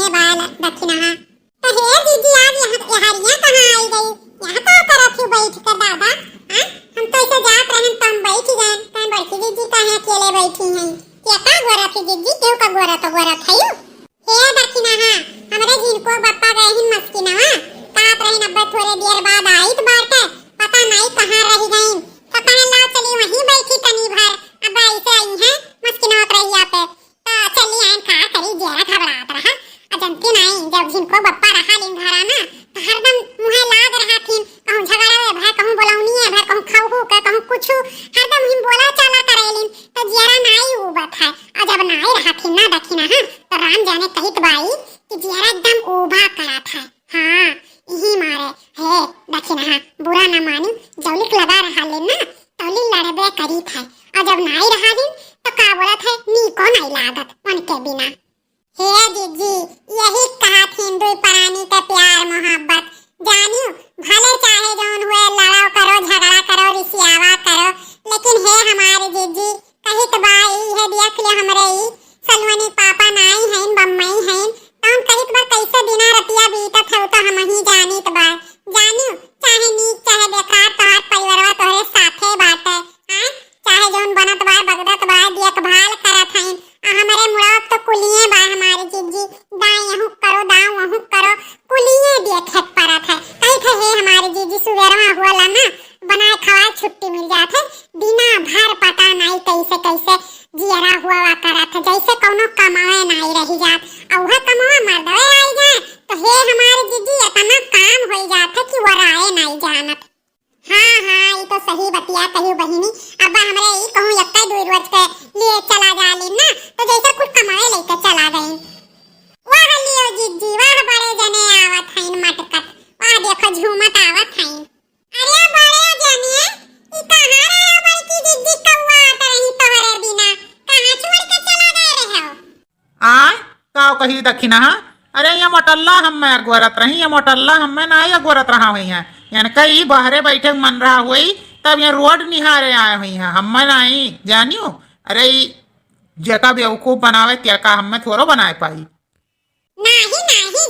है बाल दक्षिणा। तो हे दीदी आज यहाँ हरिया कहाँ आई गई? यहाँ का करत थी बैठ कर दादा? हम तो ऐसे जात रहन तो हम बैठ गए। कहीं बड़की दीदी कहाँ अकेले बैठी हैं? क्या का गोरा थी दीदी? क्यों का गोरा था यू? हे दक्षिणा हमरे जिनको बप्पा गए हिन मस्किनवा कात रहिन अब्बा थोड़े देर बाद आई तो बार के पता नहीं कहाँ रह गई। तो कहे लाओ चली वहीं बैठी तनी भर। अब ऐसे आई है मस्किनवा रहिया पे तो चली आइन का करी जरा घबरात रहा। अजंती नहीं जब जिनको बप्पा रहा लिन घरा ना तो हरदम मुहे लाग रहा थीन कहूं झगड़ा है भाई कहूं बोलावनी है भाई कहूं खाऊ का कहूं कुछ हरदम हिम बोला चला करेलिन तो जरा नहीं उबत है। और जब नहीं रहा थी ना दक्षिणा तो राम जाने कहित बाई कि जरा एकदम उभा करा था। हाँ यही मारे है दक्षिणा बुरा न मानी जौलिक लगा रहा ले ना तौली लड़बे करी था। और जब नहीं रहा दिन तो का बोला था नी को नहीं लागत उनके बिना। हे दीदी यही कहा थी दुई प्राणी का प्यार मोहब्बत जानियो भले चाहे जौन हुए लड़ाओ करो झगड़ा करो रिसियावा करो लेकिन हे हमारे दीदी कही तो बाई है देख ले हमरे ई सलवनी पापा नाई हैं बम्मई हैं तौन कहित बार कैसे बिना रतिया बीतत है तो हम ही जानी तो बार जानियो चाहे नीक चाहे बेकार तोहार परिवारवा तोहरे साथे बाटे चाहे जौन बनत बार बगदत बार देखभाल करत हैं। हमारे मुराद तो कुलिये बा हमारे जीजी दाई यहू करो दाऊ वहू करो कुलिये देखे परत है। कहीं थे हे हमारे जीजी सुवेरवा हुआ ना बनाए खवाए छुट्टी मिल जात है बिना भर पता नहीं कैसे कैसे जियरा हुआ करत है जैसे कौनो कमाए नहीं रही जात और वह कमावा मर्दवे आई जाए तो हे हमारे जीजी इतना काम हो जात है कि वो राय नहीं जानत। हाँ ये तो सही बतिया कही बहिनी। अब हमरे ई कहूं यक्का दूर रोज के लिए चला जाली ना तो जैसे कुछ कमाए लेके चला गई। वाह लियो जीजी वाह बड़े जने आवत हईन मटकत वाह देखो झूमत आवत हईन। अरे बड़े जने ई कहां रहे बड़की जीजी कौवा आत रही तोहरे बिना कहां छोड़ के चला गए रहे हो? आय का कही दक्षिणा अरे ये मोटल्ला हम मैं गोरत रही ये मोटल्ला हम मैं ना ये गोरत रहा हुई है यानी कई बाहरे बैठे मन रहा हुई तब ये रोड निहारे आए हुई हैं हम मैं नहीं जानियो। अरे जका बेवकूफ बनावे क्या का हम मैं थोड़ा बनाए पाई। नहीं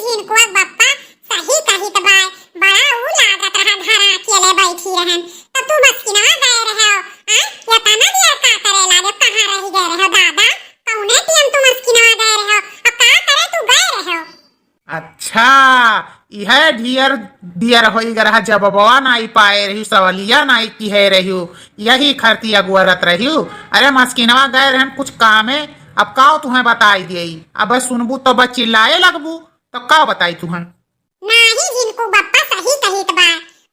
जिनको बप्पा सही कही तो बाय बड़ा ऊ लागत रहा घरा अकेले बैठी रहन तो तू मस्किनवा गए रहे हो ये तना दिया का करे लागे कहां रही गए रहे हो दादा कौने टीम तू मस्किनवा गए रहे हो और का करे तू गए रहे हो? अच्छा यह डियर होई गरहा जब बवा नाई पाए रही सवलिया नाई की है रही यही खरती अगुरत रही। अरे मस्किनवा गए रहन कुछ काम है अब काओ तुम्हें बताई दिए अब सुनबू तो बस चिल्लाए लगबू तो का बताई तुम्हें? नहीं जिनको बप्पा सही कहित बा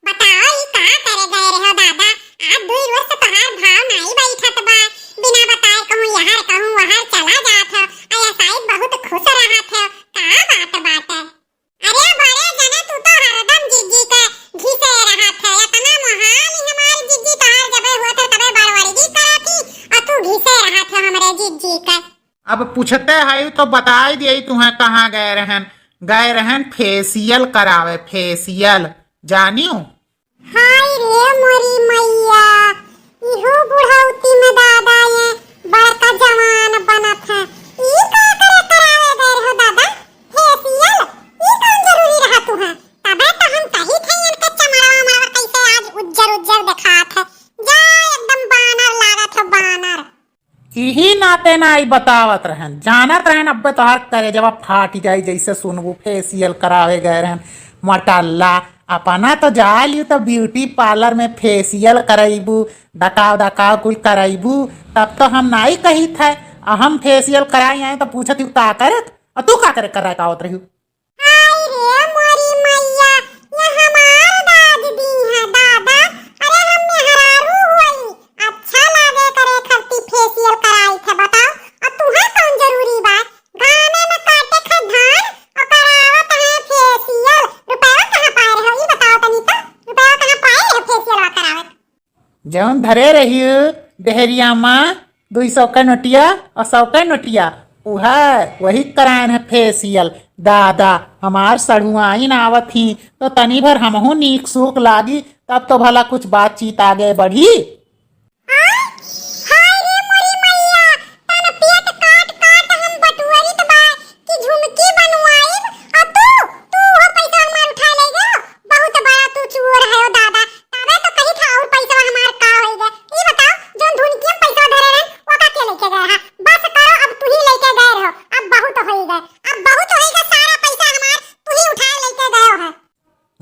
बताओ ई का करे गए रहे हो दादा आज दुई रोज से तोहार भाव नहीं बैठत बा बिना बताए कहूं यहां कहूं वहां चला जात हो आया शायद बहुत खुश रहत हो का बात है? अरे बड़े जने तू तो हरदम जीजी के घिसे रहत है इतना महान हमारी जीजी तोहार जबे हुआ तो तबे बड़वड़गी करती और तू घिसे रहत है हमरे जीजी के। अब पूछते है तो बताई दिए तुम्हें कहाँ गए रहन फेशियल करावे फेशियल जानियो। हाय रे मोरी मैया इहो बुढ़ौती में दादा ये बड़का जवान बनत है ई का करे करावे गए हो दादा फेशियल ई कौन जरूरी रहा तू है तबे तो हम कही थे इनके चमड़वा कैसे आज उज्जर दिखात है जा एकदम बानर लागत है बानर। यही नाते नाई बतावत रहन जानत रहन अब तोहार करे जब फाट जाई जैसे सुनबू फेशियल करावे गए रहन मटल्ला अपना तो जा लियो तो ब्यूटी पार्लर में फेशियल कराइबू डकाव कुल कराइबू तब तो हम नाई कही थे हम फेशियल कराई आए तो पूछत यू का करत और तू का करे करा का होत रही? हाय रे मोरी मैया ये हमार दादी है दादा अरे हम मेहरारू हुई अच्छा लागे करे खर्ती फेशियल कराई थे बताओ और तुम्हें कौन जरूरी बात गाने में काटे खे धान और करावत है फेशियल रुपया कहां पाए रहे हो ये बताओ तनी तो रुपया कहां पाए रहे फेशियल करावत? जौन धरे रही डेहरिया माँ 200 का नोटिया और 100 का नोटिया वही करायन है फेशियल दादा हमार सड़ुआइन आवत ही तो तनी भर हमहू नीक सूख लागी तब तो भला कुछ बातचीत आगे बढ़ी। पेट काट काट हम बटुअरी त बा कि झुमकी बनवाई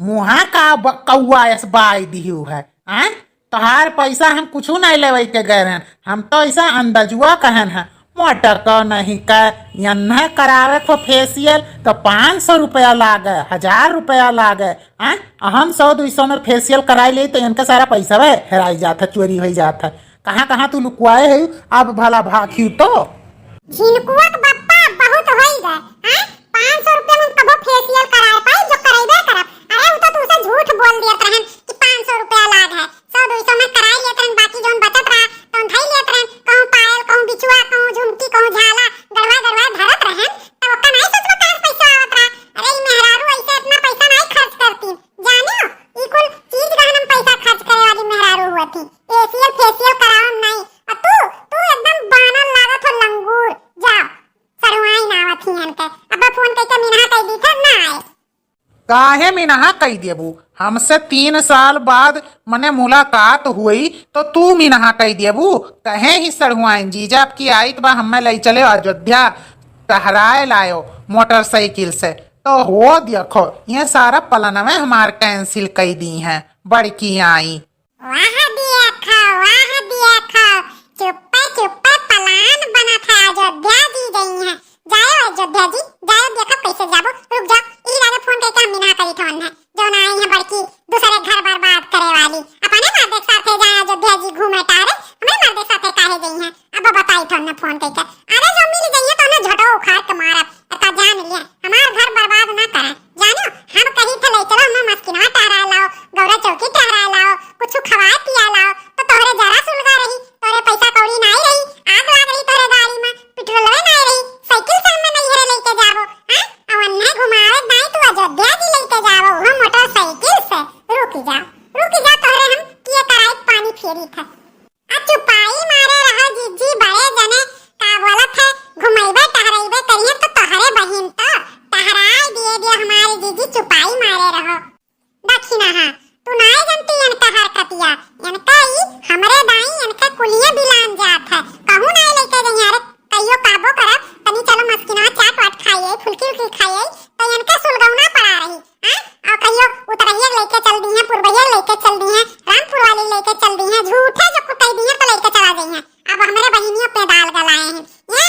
मुहा का कौआ एस बाई दिहू है आ? तोहार पैसा हम कुछ नहीं लेवे के गए हैं, हम तो ऐसा अंदाजुआ कहन है। मोटर का नहीं कह यन्ना करावे को फेसियल तो 500 रुपया लागे, 1000 रुपया लागे। हम 100-200 में फेसियल कराई ले तो इनका सारा पैसा वे हेराई जाता, चोरी हो जाता। कहाँ कहाँ तू लुकवाए है, अब भला भाखी तो झिनकुआ के बप्पा बहुत होई गए। 500 रुपया में कबो फेसियल कराए पाई जो कराइबे करब। अरे वो तो तू से झूठ बोल दिया रहन कि 500 रुपया लाग है, 100-200 में कराई लेत रहन, बाकी जोन बचत रहा तो धई लेत रहन। कहूं पायल, कहूं बिछुआ, कहूं झुमकी, कहूं झाला गड़वा गड़वा धरत रहन, तब ओका नहीं सोचबो कहां पैसा आवत रहा। अरे ई मेहरारू ऐसे इतना पैसा नहीं खर्च करती, जानियो ई कुल चीज गहनम पैसा खर्च करे वाली मेहरारू हुआती। फेसियल फेसियल करावम नहीं। और तू एकदम बानर लागत हो, लंगूर जा सरवाई ना आवत हियन के। अब फोन करके मिनहा कह दी था ना आए। काहे मिनहा कही देबू? हमसे 3 साल बाद मने मुलाकात हुई तो तू मिनहा कही देबू? कहे ही सड़हुआइन जीजा की आई तो हमें ले चले अयोध्या, टहराए लायो मोटरसाइकिल से। तो हो देखो ये सारा प्लान में हमार कैंसिल कई दी हैं, बड़की आई। वाह देखो चुप्पे चुप्पे प्लान बना था, अयोध्या जी गई हैं। जाओ अयोध्या जी जाओ, देखो कैसे जाबो। रुक जाओ, ई लागे फोन करके हम मिना करी थोन है जो ना आई है बड़की दूसरे घर बर्बाद करे वाली। अपने मर्द के साथे जाए अयोध्या जी घूमे टारे, हमें मर्द के साथे काहे गई हैं? अब बताई थोन ने फोन करके। अरे जो मिल गई है तो ना झटो उखाड़ के मारब, का जान लिया हमार घर बर्बाद ना करे। जानो हम कहीं थे ले चलो, हम मस्किनवा टहरा लाओ, गौरा चौकी टहरा लाओ, कुछ खवाए पिया लाओ तो तोहरे जरा सुलगा रही, तोरे पैसा कौड़ी नहीं रही, आग लाग रही तोरे गाड़ी में, पेट्रोलवे नहीं रही, साइकिल से हमें नहीं हरे लेके जाबो। अब अन्ना घुमावे नहीं तू अयोध्या जी लेके जाबो, हम मोटरसाइकिल से। रुक जा तोहरे हम किए कराई पानी फेरी था। आ चुपाई मारे रहो जीजी, बड़े जने का बोलत है घुमाइबे टहराइबे करिए तो तोहरे बहिन तो टहराई दिए हमारे जीजी, चुपाई मारे रहो। दक्षिणा हाँ तू नहीं जानती इनका हरकतिया, इनका ही हमरे दाई इनका कुलिया बिलान जात है। कहूं नहीं लेके गई यार, कहियो काबो करब तनी चलो मस्किना चाट वाट खाइए, फुलकी खाइए तो इनका सुलगौना पड़ा रही। और कहियो उतरहिए लेके चल दी है, पूर्वहिए लेके चल दी है, रामपुर वाली लेके चल दी है, झूठे जो कुटाई दी है तो लेके चला गई है। अब हमारे बहिनियों पे दाल गलाए हैं। ये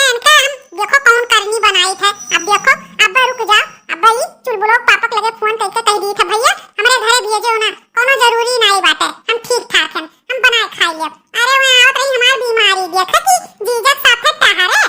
इनका हम देखो कौन करनी बनाई थे। अब देखो अब रुक जाओ, अब ये चुलबुलो पापक लगे फोन करके कह दी था भैया हमारे घरे भेजो ना, कोनो जरूरी नहीं बाटे, हम ठीक ठाक हैं, हम बनाए खाई ले। अरे वहां आवत रही हमारी बीमारी देख कि जीजा साथे टहरे।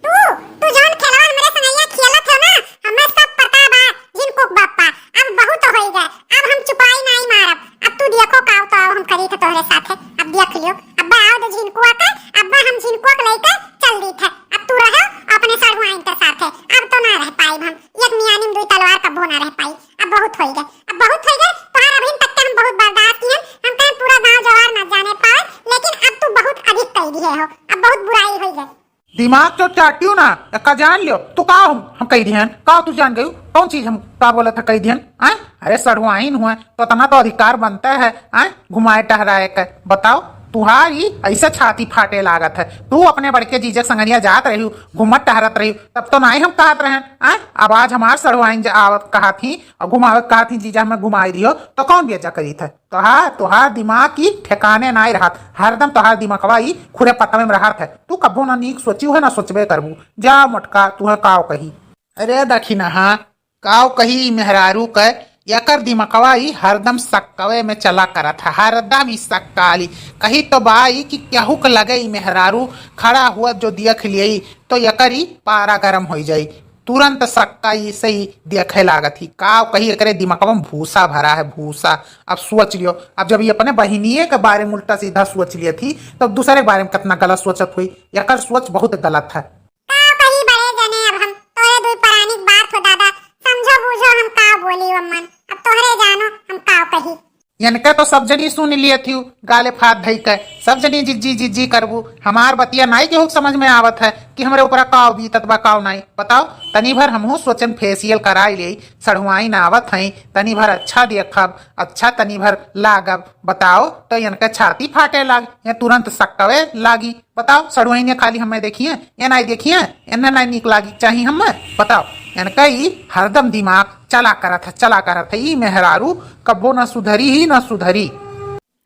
तू जोन खेलवा हमारे संगैया खेलत हो ना, हमें सब पता बा जिनको बापा। अब बहुत हो गए, अब हम चुपाई नहीं मारब। अब तू देखो काव तो हम करी थे तोहरे साथे, अब देख लियो। अब आओ तो झिनकुआ का, अब हम झिनकुआ के लेकर चल दी थे। अब तू रहो अपने सड़हुआइन के साथे, अब तो ना रह पाई हम, एक मियानी में 2 तलवार कबो ना रह पाई। अब बहुत हो गए, अब बहुत हो गए, तुम्हारा अभी तक हम बहुत बर्दाश्त किए, हम कहीं पूरा गांव जवार न जाने पाए, लेकिन अब तू बहुत अधिक कह दिए हो, अब बहुत बुराई हो गई। दिमाग तो चाटियो ना, का जान लियो तू का हम कही दिहन, का तू जान गई कौन चीज हम का बोला था कही दिहन? अरे सड़हुआइन हुआ तो तना तो अधिकार बनता है घुमाए टहराए का। बताओ तुहारी ऐसा छाती फाटे लागत है, तू अपने बड़के जीजक संगनिया जात रही घूमत टहरत रही, तब तो नहीं हम कहत रहे। अब आज हमार सड़हुआइन आवत कहा थी और घुमावत कहा थी जीजा हमें घुमाई दियो तो कौन बेजा करी थे? तुहार दिमाग की ठिकाने नहीं रहा, हरदम तुहार दिमागवा ही खुरे पत्ता में रहा है। तू कबो ना नीक सोची है ना सोचबे करबू। जा मटका तुह काव कही। अरे दखिना हाँ काव कही मेहरारू कह यकर दिमकवा ही हरदम सक्कवे में चला करत है, हरदम ही सक्काली कही तो बाई कि केहू के लगे मेहरारू खड़ा हुआ जो देख लिये तो यकर ही पारा गरम हो जाई, तुरंत सक्का ही सही देखे लागत ही। काव कही करे दिमकवा में भूसा भरा है, भूसा। अब सोच लियो, अब जब ये अपने बहिनिये के बारे में उल्टा सीधा सोच लिए थी तब तो दूसरे के बारे में कितना गलत सोचत हुई। यकर सोच बहुत गलत है। कहीं बड़े जने अब हम तोरे दुई परानिक बात हो दादा, समझो बूझो हम का बोली वमन, अब तोहरे जानो हम का कही। इनके तो सब जनी सुन लिए थी गाले फात धई के, सब जनी जिज्जी जिज्जी करबू। हमार बतिया नाई के समझ में आवत है कि हमरे ऊपर काव बीतत बा काव नहीं। बताओ तनी भर हमहू सोचन फेसियल कराई ले, सड़हुआइन आवत है तनी भर अच्छा देखब, अच्छा तनी भर लागब। बताओ तो इनके छाती फाटे लाग या तुरंत सक्कवे लागी। बताओ सड़हुआइन खाली हमें देखिए या नहीं देखिए, इन्हें नहीं निक लागी चाहिए हमें? बताओ। इनका ही हरदम दिमाग चला करत है ई मेहरारू कब्बो न सुधरी ही न सुधरी।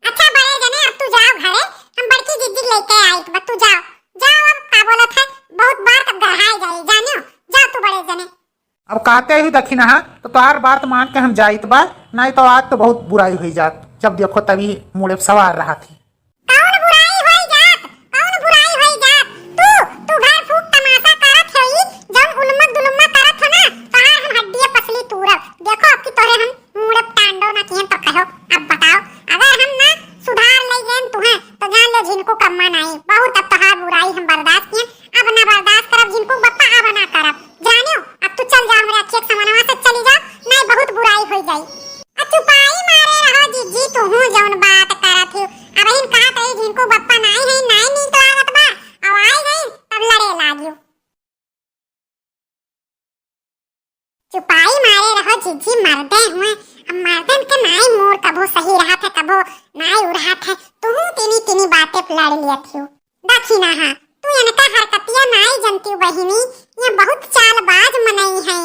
अच्छा बड़े जने अब तू जाओ घरे, हम बड़की दीदी लेके आई तो तू जाओ जाओ, अब का बोलत है बहुत बार तब गढ़ाई जाई जानियो, जाओ तू बड़े जने। अब कहते ही दखी ना तो तोहार बात मान के हम जाइत बा, नहीं तो आज तो बहुत बुराई हुई जात, जब देखो तभी मुड़े सवार रहा थी। कौन बुराई होई जात, कौन बुराई होई जात, तू घर फूक तमाशा करत हई, जब उलमक दुलमक करत हो ना तहार हम हड्डियां पसली तूरब, देखो अब की तोरे हम मुड़े तांडव ना किए तो कहो। अब बताओ अगर हम ना सुधार ले गए तुहे तो जान ले जिनको कम्मा नहीं, बहुत अब तहार बुराई हम बर्दाश्त किए, अब ना बर्दाश्त करब जिनको बप्पा अब ना करब जानियो। अब तू चल जा मेरे अच्छे समानवा से चली जा, नहीं बहुत बुराई हो जाई। चुपाई मारे रहो जीजी तू हूं जौन बात करत हो, अब इन कहत है जिनको बप्पा नहीं है नहीं नीक लागत बा, अब आई गई तब लड़े लागियो। चुपाई मारे रहो जीजी, मर्दे हुए अब मर्दन के नाई मोर कबो सही रहा था कबो नाई उड़ा था, तू तिनी तिनी बातें लड़ लिया थियो देखी ना। हां तू इनका हरकतिया नाई जनती बहिनी, ये बहुत चालबाज मनई है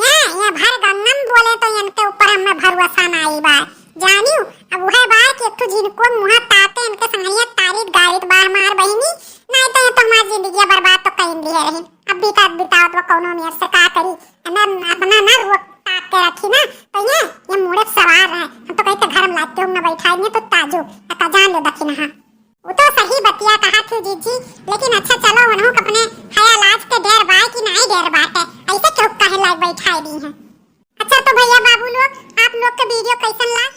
ये भर गन्नम बोले तो इनके ऊपर हमें भरोसा नहीं बा जानियो। अब वह बात कि तू जिनको मुंह ताते इनके संगैया तारीफ गारित बार मार बहिनी, नहीं तो ये तो हमारी जिंदगी बर्बाद तो कहीं दी है रही। अब बिताओ तो कौनो में से का करी अपना ना रोक ताक के रखी ना तो ये मुड़े सवार है, हम तो कहीं के घर में लाते हो ना बैठाएंगे तो ताजो का जान लो दखी ना। वो तो सही बतिया कहा थी जीजी, लेकिन अच्छा चलो उन्होंने अपने हया लाज के डेर बाय की नहीं डेर बात है, ऐसे क्यों कहे लायक बैठाई दी है। अच्छा तो भैया बाबू लोग आप लोग का वीडियो कैसन लगा